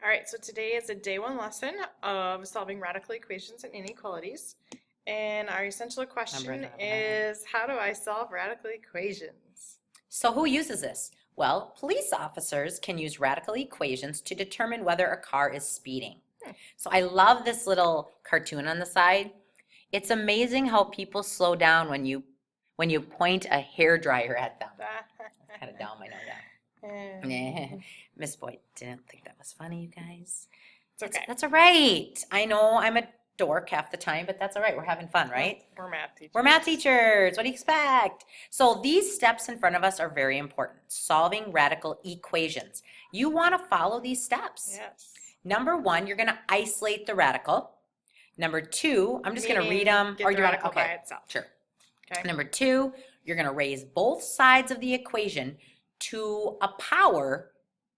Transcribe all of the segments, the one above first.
All right, so today is a day one lesson of solving radical equations and inequalities. And our essential question is, how do I solve radical equations? So who uses this? Well, police officers can use radical equations to determine whether a car is speeding. So I love this little cartoon on the side. It's amazing how people slow down when you point a hairdryer at them. Kind of dumb, I know that. Miss Boyd didn't think that was funny, you guys. It's okay. That's all right. I know I'm a dork half the time, but that's all right. We're having fun, right? We're math teachers. We're math teachers. What do you expect? So these steps in front of us are very important. Solving radical equations. You want to follow these steps. Yes. Number one, you're going to isolate the radical. Number two, I'm just going to read them. Get the radical by itself. Sure. Okay. Number two, you're going to raise both sides of the equation to a power,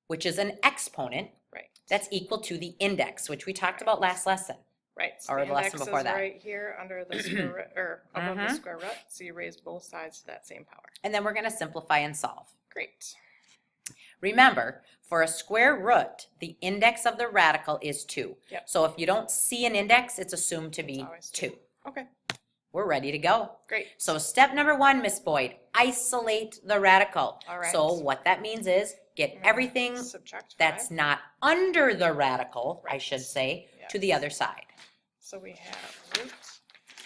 which is an exponent, right, that's equal to the index, which we talked about last lesson. Right. So or the lesson before is that. Right here under the square root, or above the square root. So you raise both sides to that same power. And then we're going to simplify and solve. Great. Remember, for a square root, the index of the radical is 2. Yep. So if you don't see an index, it's assumed to be 2. Okay. We're ready to go. Great. So step number 1, Miss Boyd, isolate the radical. All right. So what that means is get everything that's not under the radical, right, I should say, yes, to the other side. So we have root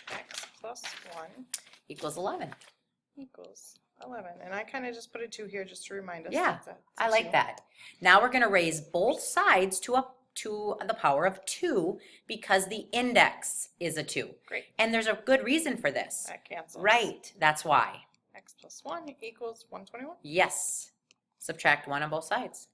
x plus 1 equals 11. Equals 11. And I kind of just put a 2 here just to remind us. Yeah, that's I like that. Now we're going to raise both sides to the power of 2 because the index is a 2. Great. And there's a good reason for this. That cancels. Right, that's why. X plus 1 equals 121. Yes. Subtract 1 on both sides.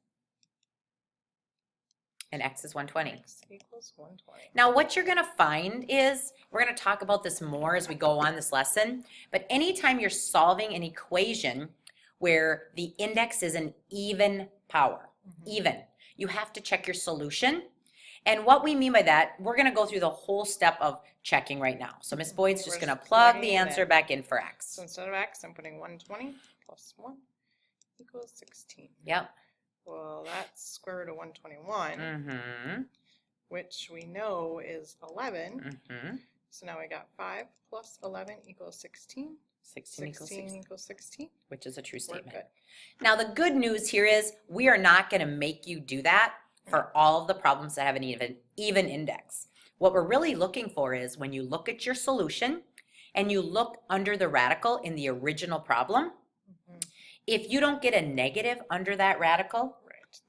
And x is 120. X equals 120. Now what you're going to find is, we're going to talk about this more as we go on this lesson, but anytime you're solving an equation where the index is an even power, even, you have to check your solution. And what we mean by that, we're going to go through the whole step of checking right now. So Miss Boyd's just going to plug the answer back in for x. So instead of x, I'm putting 120 plus 1 equals 16. Yep. Well, that's square root of 121, which we know is 11. So now we got 5 plus 11 equals 16. 16 equals 16. Which is a true statement. Now the good news here is we are not going to make you do that for all of the problems that have an even index. What we're really looking for is when you look at your solution and you look under the radical in the original problem, if you don't get a negative under that radical,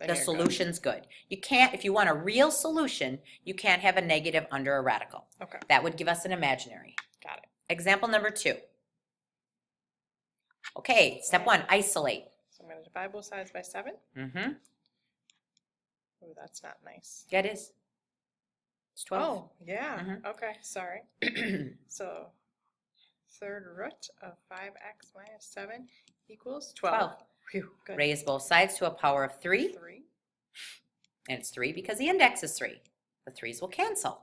the solution's good. You can't, if you want a real solution, you can't have a negative under a radical. Okay. That would give us an imaginary. Got it. Example number 2. Okay, step 1, isolate. So I'm going to divide both sides by 7. Oh, that's not nice. Yeah, it is. It's 12. Oh, yeah. Okay, sorry. So third root of 5x minus 7 equals 12. Whew, good. Raise both sides to a power of 3. And it's 3 because the index is 3. The 3's will cancel.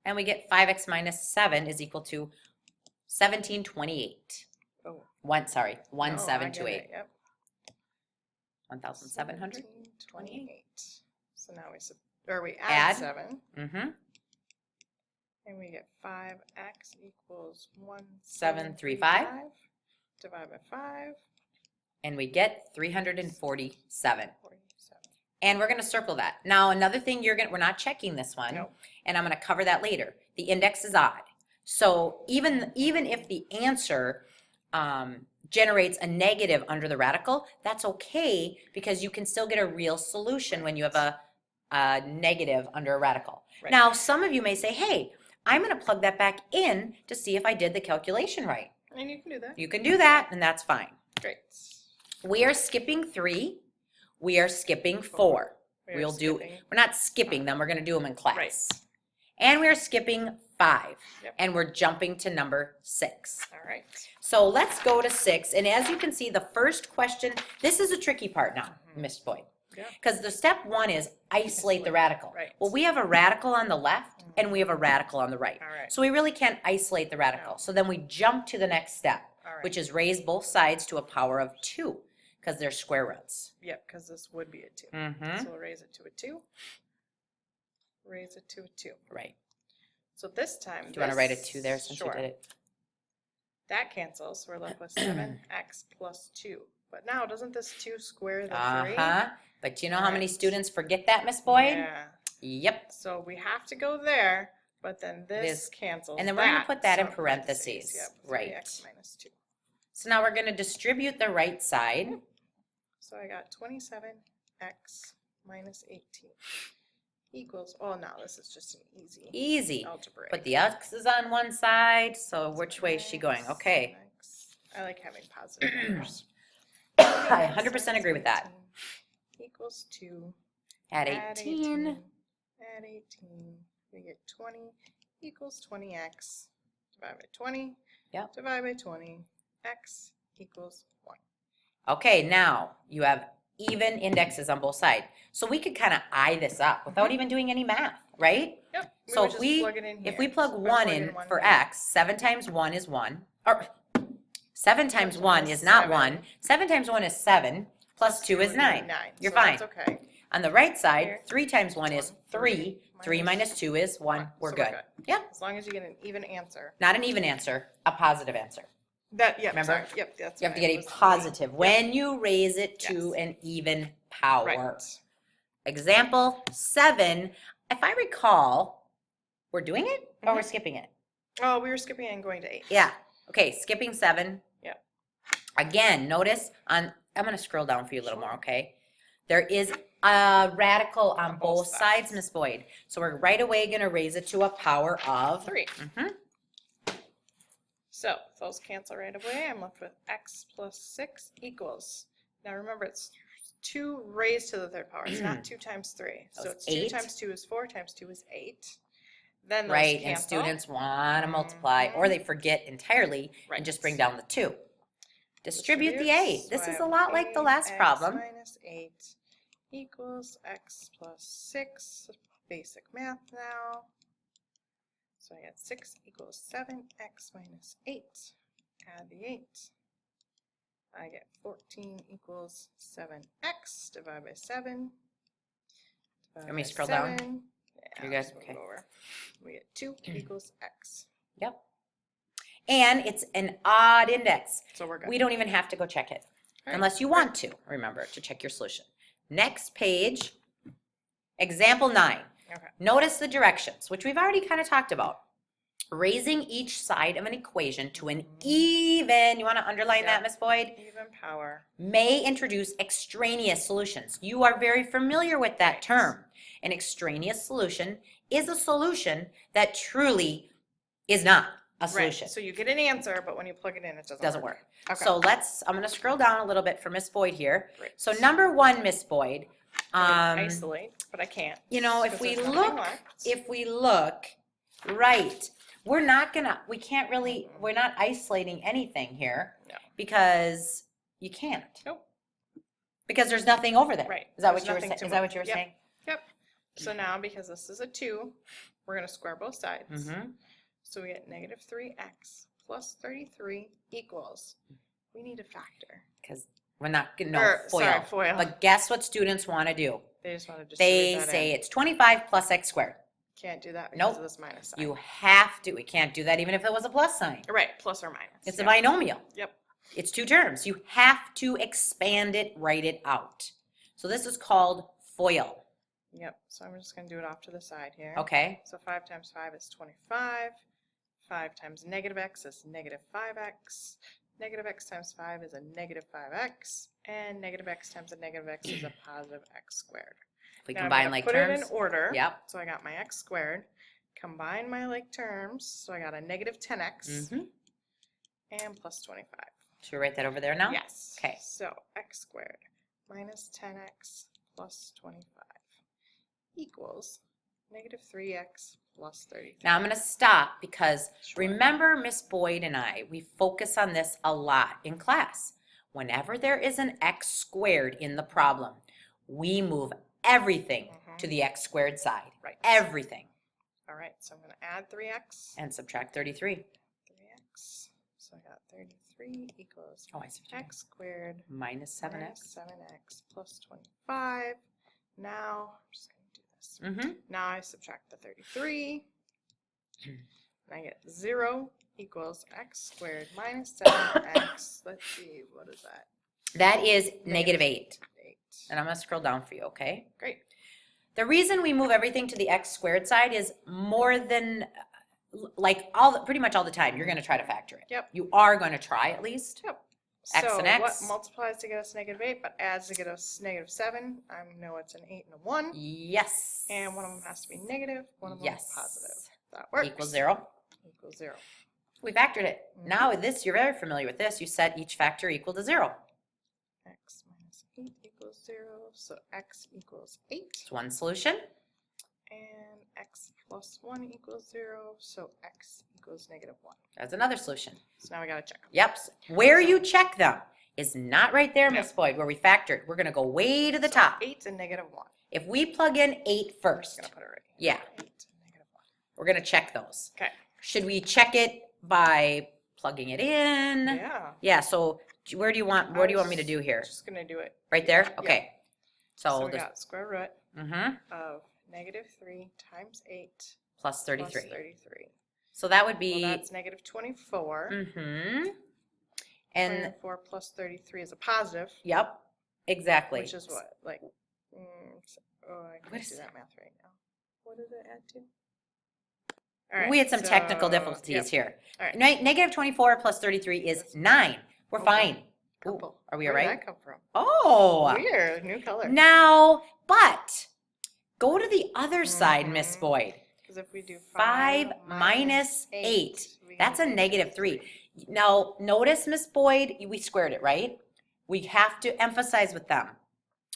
And we get 5x minus 7 is equal to 1728. Oh. 1728. Yep. 1728. So now we add 7. And we get 5x equals 1735. Divide by 5. And we get 347. And we're going to circle that. Now another thing we're not checking this one, and I'm going to cover that later. The index is odd. So even if the answer generates a negative under the radical, that's okay because you can still get a real solution when you have a negative under a radical. Right. Now some of you may say, hey, I'm going to plug that back in to see if I did the calculation right. And you can do that. You can do that, and that's fine. Great. We are skipping 3. We are skipping 4. We're not skipping them. We're going to do them in class. Right. And we are skipping 5. And we're jumping to number 6. All right. So let's go to 6. And as you can see, the first question, this is a tricky part now, Miss Boyd. Because the step 1 is isolate the radical. Right. Well, we have a radical on the left and we have a radical on the right. So we really can't isolate the radical. So then we jump to the next step, which is raise both sides to a power of 2 because they're square roots. Yep, because this would be a 2. So we'll raise it to a 2. raise it to a 2. Right. So this time, Do you want to write a 2 there since you did it? That cancels. We're left with 7x plus 2. But now, doesn't this 2 square the 3? Uh-huh. But you know how many students forget that, Miss Boyd? Yeah. Yep. So we have to go there, but then this cancels. And then we're going to put that in so parentheses. Yep, Right. 3x minus 2. So now we're going to distribute the right side. So I got 27x minus 18 equals, oh, now this is just an easy algebra. Put the x is on one side, so which way is she going? Okay. I like having positive numbers. I 100% agree with that. Equals 2. Add 18. Add 18. We get 20 equals 20x. Divide by 20. Yep. Divide by 20. X equals 1. Okay, now you have even indexes on both sides. So we could kind of eye this up without even doing any math, right? Yep. So if we plug 1 in for x, 7 times 1 is 1. Or 7 times 1 is not 1. 7 times 1 is 7. Plus 2 is 9. You're fine. That's okay. On the right side, 3 times 1 is 3. 3 minus 2 is 1. We're good. Yep. As long as you get an even answer. Not an even answer, a positive answer. Remember? Sorry. Yep, that's You have to get a positive when you raise it to an even power. Right. Example 7, if I recall, we're doing it or we're skipping it? Oh, we were skipping and going to 8. Yeah. Okay, skipping 7. Yep. Again, notice I'm going to scroll down for you a little more, okay? There is a radical on both sides, Miss Boyd. So we're right away going to raise it to a power of 3. So those cancel right away. I'm left with x plus 6 equals. Now remember, it's 2 raised to the third power. It's not 2 times 3. So it's 2 times 2 is 4 times 2 is 8. Then those right, cancel. and students want to multiply, or they forget entirely and just bring down the 2. Distribute the 8. So This I is a have lot like the last problem. Minus 8 equals x plus 6. Basic math now. So I get 6 equals 7x minus 8. Add the 8. I get 14 equals 7x divided by 7. Let me scroll down. Yeah, you guys okay? Over. We get 2 equals x. Yep. And it's an odd index. So we're good. We don't even have to go check it unless you want to, remember, to check your solution. Next page, example 9. Okay. Notice the directions, which we've already kind of talked about. Raising each side of an equation to an even, you want to underline that, Miss Boyd? Even power. May introduce extraneous solutions. You are very familiar with that term. An extraneous solution is a solution that truly is not a solution. Right. So you get an answer, but when you plug it in, it doesn't work. Okay. So I'm going to scroll down a little bit for Miss Boyd here. Great. So number 1, Miss Boyd. Isolate, but I can't. You know, if we look, right, we're not isolating anything here. No. Because you can't. Nope. Because there's nothing over there. Right. Is that what you were saying? saying? Yep. So now, because this is a 2, we're going to square both sides. So we get negative 3x plus 33 equals, we need a factor. Because we're not going to FOIL. But guess what students want to do? They just want to just They say it's 25 plus x squared. Can't do that because of this minus sign. You have to. We can't do that even if it was a plus sign. Right, plus or minus. It's a binomial. Yep. It's 2 terms. You have to expand it, write it out. So this is called FOIL. Yep. So I'm just going to do it off to the side here. Okay. So 5 times 5 is 25. 5 times negative x is negative 5x. Negative x times 5 is a negative 5x. And negative x times a negative x is a positive x squared. If we combine like terms. Put it in order. Yep. So I got my x squared. Combine my like terms. So I got a negative 10x. And plus 25. Should we write that over there now? Yes. Okay. So x squared minus 10x plus 25 equals negative 3x plus 33. Now I'm going to stop because remember Miss Boyd and I, we focus on this a lot in class. Whenever there is an x squared in the problem, we move everything to the x squared side. Right. Everything. All right. So I'm going to add 3x. And subtract 33. 3x. So I got 33 equals x squared minus 7x. Minus 7x plus 25. Now I'm just going to do this equals. Now I subtract the 33. And I get 0 equals x squared minus 7x. Let's see, what is that? That is negative 8. 8. And I'm going to scroll down for you, okay? Great. The reason we move everything to the x squared side is more than, like, pretty much all the time, you're going to try to factor it. Yep. You are going to try at least. Yep. X so and x. what multiplies to get us negative 8, but adds to get us negative 7? I know it's an 8 and a 1. Yes. And one of them has to be negative, one of them is positive. That Equals works. 0. Equals 0. We factored it. Now with this, you're very familiar with this. You set each factor equal to 0. X minus 8 equals 0, so x equals 8. It's one solution. And x plus 1 equals 0, so x equals negative 1. That's another solution. So now we got to check them. Yep. Where you check them is not right there, Miss Boyd, where we factored. We're going to go way to the top. 8 and negative 1. If we plug in 8 first, I'm going to put it right here. yeah, 8 and negative 1. we're going to check those. Okay. Should we check it by plugging it in? Yeah. Yeah, so where do you want me to do here? Just going to do it. Right there? Yeah. Okay. So we got square root mm-hmm. of negative 3 times 8 plus 33. Plus 33. So that would be... Well, that's negative 24. Mm-hmm. And 24 plus 33 is a positive. Yep, exactly. Which is what? Like, I can't do that math right now. What does it add to? All right, we had some technical difficulties here. All right. Negative 24 plus 33 is 9. We're fine. Ooh, are we all right? Where did that come from? Oh. Weird, new color. Now, but go to the other side, Miss Boyd. Because if we do 5 minus 8, that's a negative 3. Now, notice, Miss Boyd, we squared it, right? We have to emphasize with them.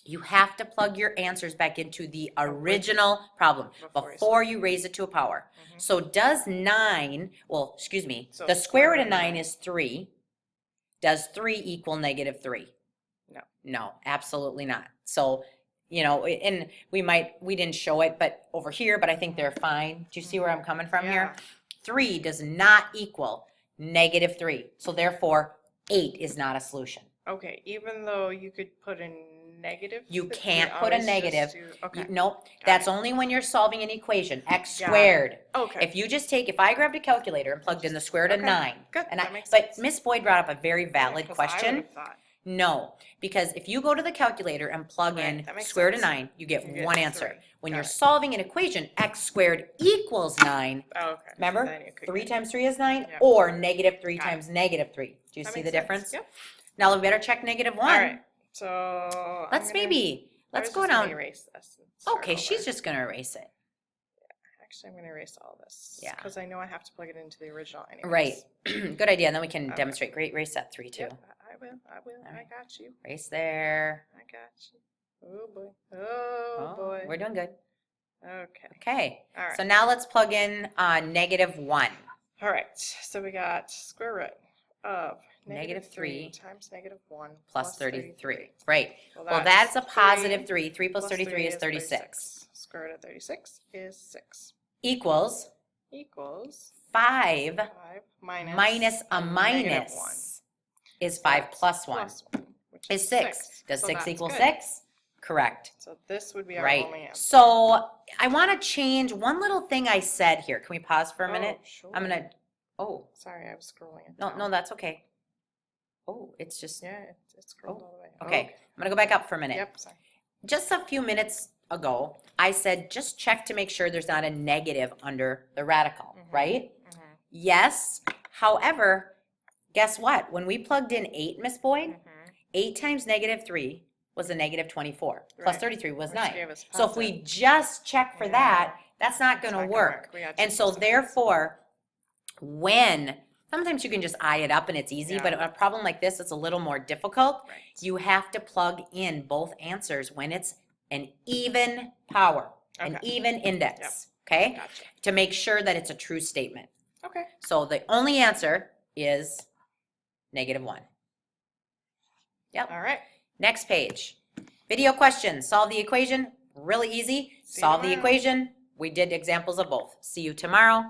You have to plug your answers back into the original problem before you raise it to a power. So does 9, well, excuse me, So the square root of 9 is 3. Does 3 equal negative 3? No. No, absolutely not. So, you know, and we didn't show it, but over here, but I think they're fine. Do you see where I'm coming from here? 3 does not equal negative 3. So therefore, 8 is not a solution. Okay, even though you could put in negative? You can't put a negative. Okay. Nope. That's only when you're solving an equation. X squared. Okay. If I grabbed a calculator and plugged in the square root of 9. Good. And That makes but sense. Miss Boyd brought up a very valid I question. would've thought. No, because if you go to the calculator and plug in that makes square root of sense. 9, you get You get one answer. 3. When Got you're it. solving an equation, x squared equals 9. Oh, okay. Remember? Then you could 3 get- times 3 is 9, Yep. or negative 3 Got it. times negative 3. Do you That see the makes sense. difference? Yep. Now we better check negative 1. All right. So Let's go I'm down. gonna erase this. and start Okay, she's over. just going to erase it. Actually, I'm gonna erase all this. Yeah. Because I know I have to plug it into the original anyways. Right. Good idea. And then we can Okay. demonstrate. Great. Erase that 3 too. Yep, I will. All I right. got you. Erase there. I got you. Oh boy. Oh boy. We're doing good. Okay. Okay. All right. So now let's plug in negative 1. All right. So we got square root of Negative 3 times negative 1 plus 33. Right. Well, Well, that's a positive 3. 3 plus 33 is 36. Square root of 36 is 6. Equals Equals 5 5 minus a negative minus is 5 plus 1 plus 1, which is 6. Does So 6 that's equal good. 6? Correct. So this would be our Right. only answer. So I want to change one little thing I said here. Can we pause for a minute? Oh, sure. I'm going to, oh, Sorry, I was scrolling it no, down. no, that's okay. Oh, it's just, Yeah, it scrolled all the way. okay. I'm going to go back up for a minute. Yep, sorry. Just a few minutes ago, I said just check to make sure there's not a negative under the radical, right? Yes. However, guess what? When we plugged in 8, Miss Boyd, 8 times negative 3 was a negative 24. Plus Right. 33 was Which 9. gave us So if we just check for that, that's not It's going not to gonna work. We gotta And check so this out. therefore, when sometimes you can just eye it up and it's easy, but Yeah. a problem like this, it's a little more difficult. Right. You have to plug in both answers when it's an even power, an Okay. even index, okay? Gotcha. To make sure that it's a true statement. Okay. So the only answer is negative 1. Yep. All right. Next page. Video questions. Solve the equation. Really easy. See you Solve the tomorrow. equation. We did examples of both. See you tomorrow.